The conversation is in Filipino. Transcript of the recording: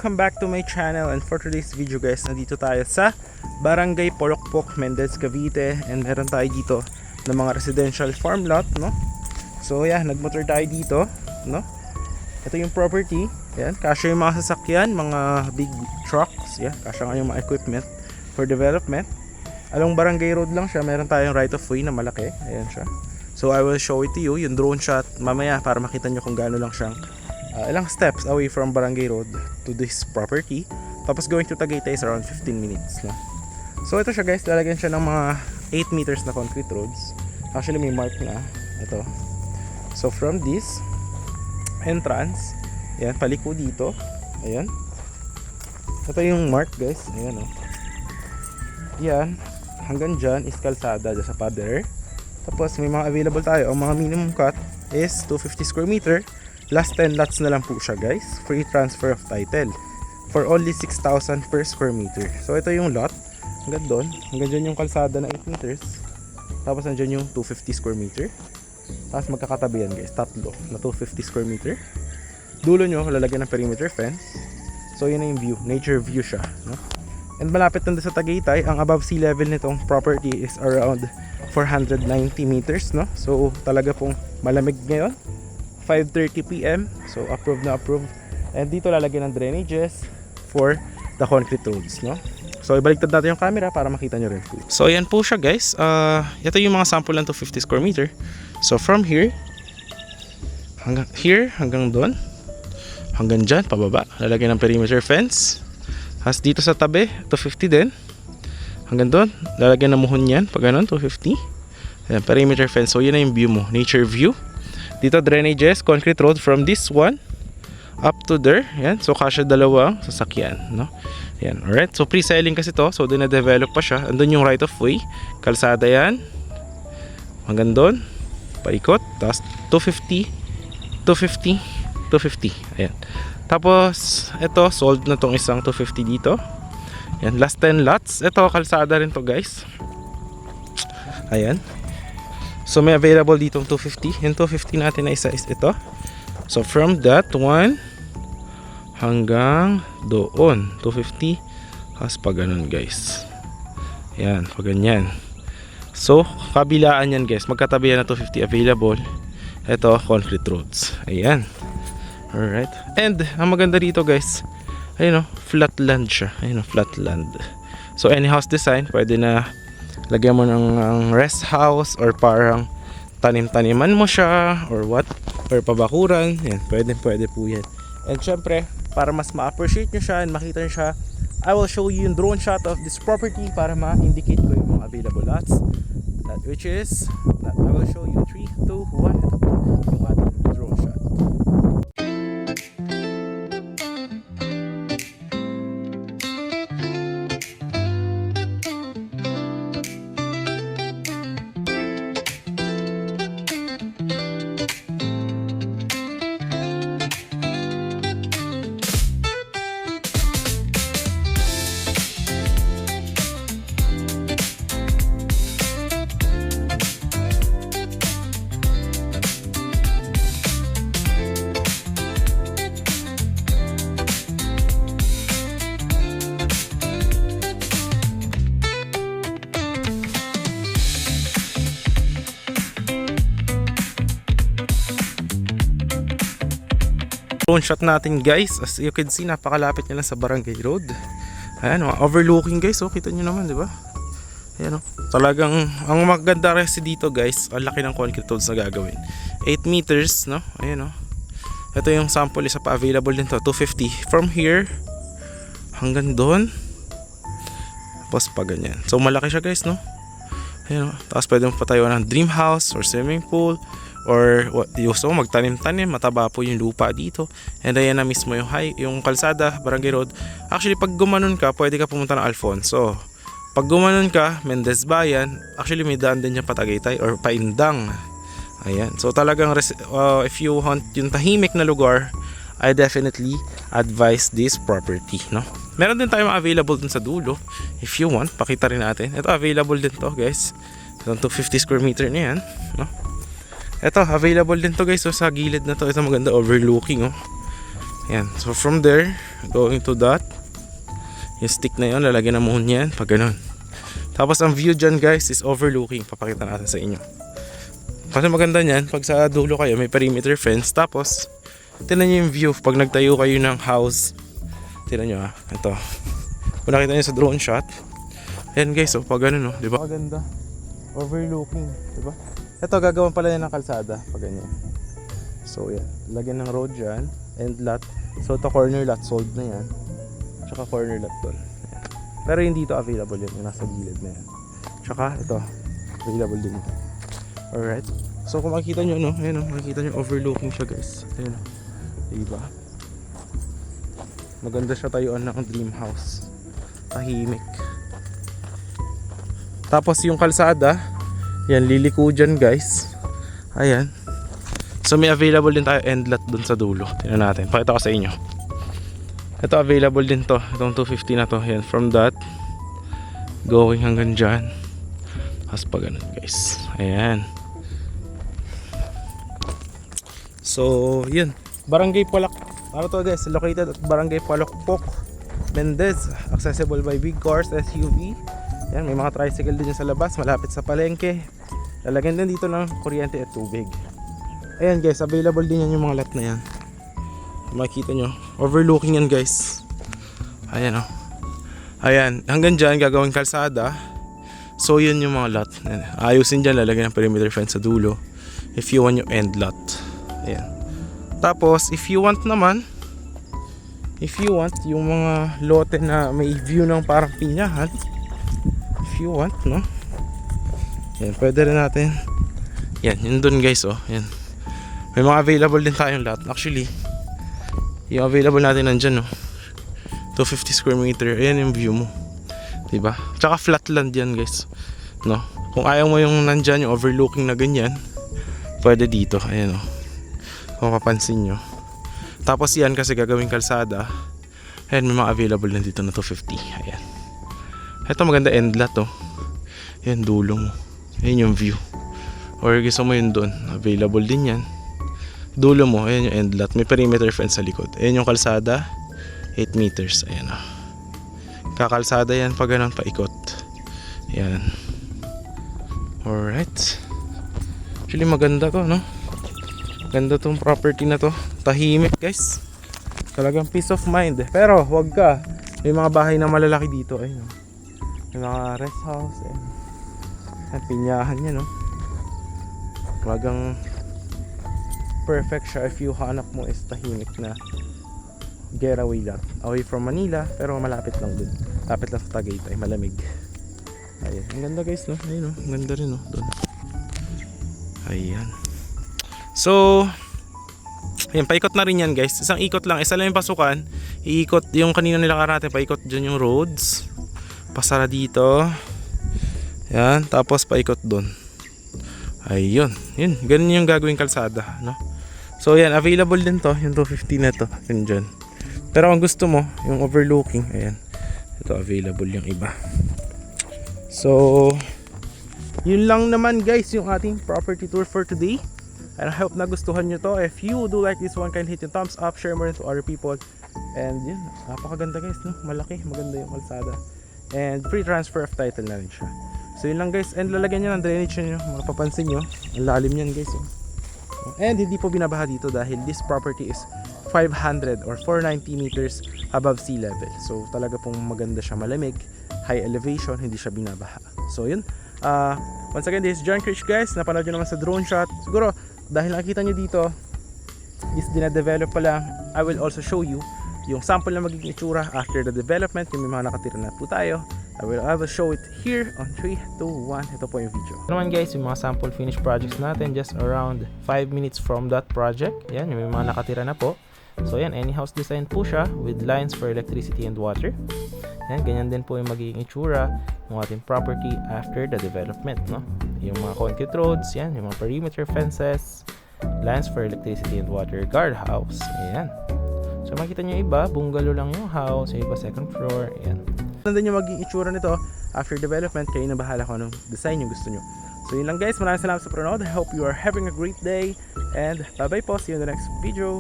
Welcome back to my channel, and for today's video guys, nandito tayo sa Barangay Polokpok, Mendez, Cavite, and meron tayo dito ng mga residential farm lot, no? So yeah, nagmotor tayo dito, no? Ito yung property, yan, kasya yung mga sasakyan, mga big trucks, yeah, kasya nga yung mga equipment for development. Along Barangay Road lang siya, meron tayong right of way na malaki, ayan siya. So I will show it to you, yung drone shot mamaya para makita nyo kung gaano lang siyang ilang steps away from Barangay Road to this property. Tapos going to Tagaytay is around 15 minutes, no? So ito siya guys, lalagyan siya ng mga 8 meters na concrete roads. Actually may mark na ito. So from this entrance, ayan, paliko dito, ayan, ito yung mark guys, ayan, oh. Yan, hanggang dyan is kalsada dyan sa pader. Tapos may mga available tayo. Ang mga minimum cut is 250 square meter. Last 10 lots na lang po siya guys. Free transfer of title for only 6,000 per square meter. So ito yung lot. Hanggang doon. Hanggang dyan yung kalsada na 8 meters. Tapos nandyan yung 250 square meter. Tapos magkakatabi yan guys. Tatlo na 250 square meter. Dulo nyo lalagyan ng perimeter fence. So yun na yung view. Nature view siya, no? And malapit nandun sa Tagaytay. Ang above sea level nitong property is around 490 meters, no? So talaga pong malamig ngayon. 5:30 PM. So approved na approved. And dito lalagyan ng drainages for the concrete roads, no? So ibaliktad natin yung camera para makita nyo rin po. So ayan po siya guys. Ito yung mga sample ng 250 square meter. So from here hanggang doon, hanggang dyan pababa lalagyan ng perimeter fence. Has dito sa tabi 250 din. Hanggang doon lalagyan ng muhon yan pag ganun 250. Ayan, perimeter fence. So yun na yung view mo, nature view. Dito drainages, concrete road from this one up to there. Yan. So kasya dalawang sasakyan, no? Yan. Alright. So pre-selling kasi to. So dina-develop pa siya. Andun yung right of way. Kalsada yan. Hanggang doon. Paikot. Tapos 250. 250. 250. Ayan. Tapos ito sold na tong isang 250 dito. Yan. Last 10 lots. Ito kalsada rin to guys. Ayan. So may available ditong 250. Yung 250 natin na isa is ito. So from that one hanggang doon 250 has pa ganun guys. Yan, pag ganyan. So kabilaan yan guys, magkatabi yan na 250 available. Ito concrete roads. Ayan. Alright. And ang maganda dito guys, ayun o, flat land siya. Ayun o, flat land. So any house design, pwede na lagyan mo ng rest house or parang tanim-taniman mo siya or what, or pabakuran. Yan, pwede po yan. And syempre, para mas ma-appreciate nyo siya and makita nyo siya, I will show you yung drone shot of this property para ma-indicate ko yung mga available lots. That which is, that I will show you 3, 2, 1. Ito po yung ating drone shot. Drone shot natin guys, as you can see napakalapit niya lang sa Barangay Road. Ayan, overlooking guys, oh, kita nyo naman, di ba? Ayan, oh. Talagang ang maganda kasi dito guys, ang laki ng concrete roads na gagawin, 8 meters, no? Ayan, oh. Ito yung sample, isa pa available din to, 250 from here hanggang doon. Tapos pa ganyan, so malaki siya guys, no? Ayan, oh. Tapos pwede mo patayuan ng dream house or swimming pool, or gusto mo magtanim-tanim, mataba po yung lupa dito. And ayan na mismo yung kalsada, Barangay Road. Actually pag gumanon ka, pwede ka pumunta ng Alfonso. Pag gumanon ka, Mendez Bayan, actually may daan din yung Patagaytay or Paindang. Ayan, so talagang if you want yung tahimik na lugar, I definitely advise this property, no? Meron din tayong available dun sa dulo. If you want, pakita rin natin. Ito available din to guys. Ito 250 square meter na yan, no? Ito available din to guys, so sa gilid na to. Ito maganda overlooking, oh. Yan. So from there, going to that. Yung stick na yun, lalagyan na mo yan. Pag ganun. Tapos ang view dyan guys is overlooking. Papakita natin sa inyo. Kasi maganda niyan, pag sa dulo kayo may perimeter fence. Tapos, tingnan nyo yung view. Pag nagtayo kayo ng house, tingnan nyo ito. Kung nakita nyo sa drone shot. Ayan guys, so pag ganun diba? Maganda. Overlooking, diba? Ito, gagawin pala yan ng kalsada. Pag ganyan. So yan, lagyan ng road dyan. End lot. So ito corner lot, sold na yan. Tsaka corner lot doon. Pero hindi ito available yun. Yung nasa gilid na yan. Tsaka ito, available din ito. Alright. So kung makikita nyo, ayan makikita nyo overlooking siya guys. Ayan diba? Maganda siya tayuan ng dream house. Tahimik. Tapos yung kalsada, yan liliko dyan guys. Ayan. So may available din tayo end lot dun sa dulo. Tingnan natin. Pakita ko sa inyo. Ito available din to. Itong 250 na to. Yan, from that going hanggang dyan. Tapos pa ganun guys. Ayan. So yun. Barangay Palak. Ano to guys? Located at Barangay Palakpok, Mendez. Accessible by big cars, SUV. Yan, may mga tricycle din sa labas. Malapit sa palengke. Lalagyan din dito ng kuryente at tubig. Ayan guys, available din yan yung mga lot na yan. Makikita nyo, overlooking yan guys. Ayan ayan, hanggang dyan gagawin kalsada. So yun yung mga lot. Ayusin dyan, lalagyan ng perimeter fence sa dulo if you want yung end lot. Ayan. Tapos if you want naman, yung mga lote na may view ng parang pinyahan, if you want, yan, pwede rin natin. Yan, yun dun guys, yan. May mga available din tayong lot. Actually, yung available natin nandyan 250 square meter. Ayan yung view mo, diba? Tsaka flat land yan guys, kung ayaw mo yung nandyan, yung overlooking na ganyan, pwede dito. Ayan kung mapapansin nyo. Tapos yan kasi gagawing kalsada. Ayan, may mga available na dito na 250. Ayan. Ito maganda end lot Ayan, dulo mo. Ayan yung view. Or gusto mo yun doon, available din yan. Dulo mo, ayan yung end lot. May perimeter fence sa likod. Ayan yung kalsada, 8 meters. Ayan kakalsada yan pag ganun, paikot. Ayan. Alright. Actually maganda to, Ganda tong property na to. Tahimik guys. Talagang peace of mind. Pero wag ka. May mga bahay na malalaki dito. Ayun. May mga rest house. Ayun. Pinyahan niya, Talagang perfect siya if you hanap mo is tahimik na getaway lot. Away from Manila, pero malapit lang din. Lapit lang sa Tagaytay, malamig. Ayun. Ang ganda guys, Ayun, ang ganda rin, doon. Ayan. So, ayan, paikot na rin yan guys. Isang ikot lang, isa lang yung pasukan. Iikot yung kanina nilakaran natin, paikot dyan yung roads. Pasara dito. Yan, tapos paikot doon. Ayun, yun, ganun yung gagawing kalsada, So yan, available din to, yung 250 na to, yun dyan. Pero kung gusto mo, yung overlooking, ayan, ito available yung iba. So, yun lang naman guys yung ating property tour for today. And I hope nagustuhan nyo to. If you do like this one, kindly hit yung thumbs up, share more to other people. And yun, napakaganda guys, malaki, maganda yung kalsada. And free transfer of title na rin siya. So yun lang guys, and lalagyan nyo ng drainage nyo, mapapansin nyo, ang lalim yan guys. And hindi po binabaha dito dahil this property is 500 or 490 meters above sea level. So talaga pong maganda siya, malamig, high elevation, hindi siya binabaha. So yun, once again, this is John Critch guys, napanood nyo naman sa drone shot. Siguro dahil nakita nyo dito is dina-develop pa lang, I will also show you yung sample na magiging itsura after the development, yung may mga nakatira na po tayo. I will show it here on 3, 2, 1. Ito po yung video. Ito naman guys, yung mga sample finished projects natin, just around 5 minutes from that project. Yan, yung may mga nakatira na po. So yan, any house design po siya with lines for electricity and water. Yan, ganyan din po yung magiging itsura ng ating property after the development, Yung mga concrete roads, yan, yung mga perimeter fences, lines for electricity and water, guardhouse. Ayan. So makita nyo iba, bungalow lang yung house, yung iba second floor. Ayan. Nandun yung magiging itsura nito after development. Kayo na bahala kung anong design yung gusto nyo. So yun lang guys, maraming salamat sa panonood. I hope you are having a great day and bye bye po, see you in the next video.